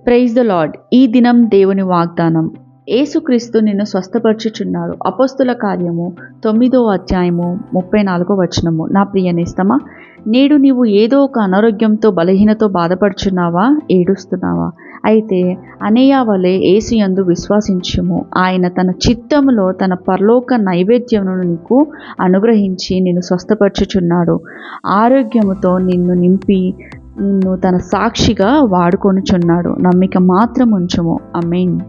Praise the lord. ఈ దినం దేవుని వాగ్దానం. యేసుక్రీస్తు నిన్ను స్వస్థపరచుచున్నాడు. అపోస్తుల కార్యము 9వ అధ్యాయము 34వ వచనము. నా ప్రియ నేస్తమా, నేడు నీవు ఏదో ఒక అనారోగ్యంతో బలహీనతో బాధపడుచున్నావా, ఏడుస్తున్నావా? అయితే అనేయ వలె యేసు యందు విశ్వాసించుము. ఆయన తన చిత్తములో తన పరలోక నైవేద్యమును నీకు అనుగ్రహించి నిన్ను స్వస్థపరచుచున్నాడు. ఆరోగ్యముతో నిన్ను నింపి నిన్ను తన సాక్షిగా వాడుకొనుచున్నాడు. నమ్మిక మాత్రం ఉంచుము. ఆమేన్.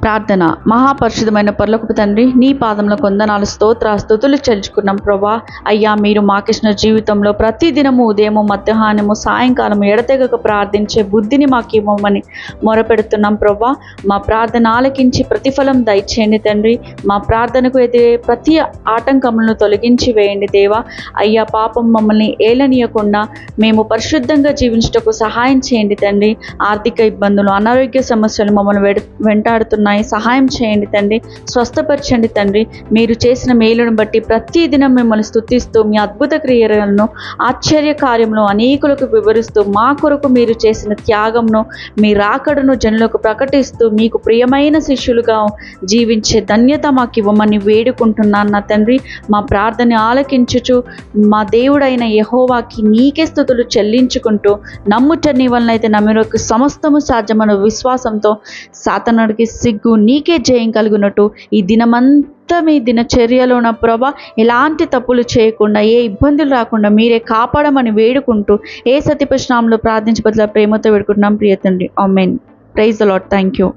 ప్రార్థన. మహాపరిశుద్ధమైన పరలోకపు తండ్రి, నీ పాదంలో కొందనాలు స్తుతులు చెల్లించుకున్నాం ప్రభా. అయ్యా, మీరు మాకిచ్చిన జీవితంలో ప్రతిదినము ఉదయము, మధ్యాహ్నము, సాయంకాలం ఎడతెగక ప్రార్థించే బుద్ధిని మాకు ఇవ్వమని మొరపెడుతున్నాం ప్రభా. మా ప్రార్థన ఆలకించి ప్రతిఫలం దయచేయండి తండ్రి. మా ప్రార్థనకు ఎదిరే ప్రతి ఆటంకములను తొలగించి వేయండి దేవా. అయ్యా, పాపం మమ్మల్ని ఏలనీయకుండా మేము పరిశుద్ధంగా జీవించుటకు సహాయం చేయండి తండ్రి. ఆర్థిక ఇబ్బందులు, అనారోగ్య సమస్యలు మమ్మల్ని వెంటాడుతున్నాయి. సహాయం చేయండి తండ్రి. స్వస్థపరచండి తండ్రి. మీరు చేసిన మేలును బట్టి ప్రతి దినం మిమ్మల్ని స్తుతిస్తూ మీ అద్భుత క్రియలను, ఆశ్చర్య కార్యములను అనేకులకు వివరిస్తూ మా కొరకు మీరు చేసిన త్యాగంను, మీ రాకడను జనులకు ప్రకటిస్తూ మీకు ప్రియమైన శిష్యులుగా జీవించే ధన్యత మాకు ఇవ్వమని వేడుకుంటున్నాను నా తండ్రి. మా ప్రార్థన ఆలకించుచు మా దేవుడైన యెహోవాకి నీకే స్తుతులు చెల్లించుకుంటూ, నమ్ముట నీ వలనైతే నమ్మినకు సమస్తము సాధ్యమన్న విశ్వాసంతో సాతానుడికి సిగ్గు, నీకే జయం కలుగునట్టు ఈ దినమంతా మీ దినచర్యలో ఉన్న ప్రభా ఎలాంటి తప్పులు చేయకుండా, ఏ ఇబ్బందులు రాకుండా మీరే కాపాడమని వేడుకుంటూ ఏ సత్యపరిశ్రామంలో ప్రార్థించబద్దుల ప్రేమతో వేడుకుంటున్నాం ప్రియ తండ్రి. Amen. Praise the Lord. Thank you.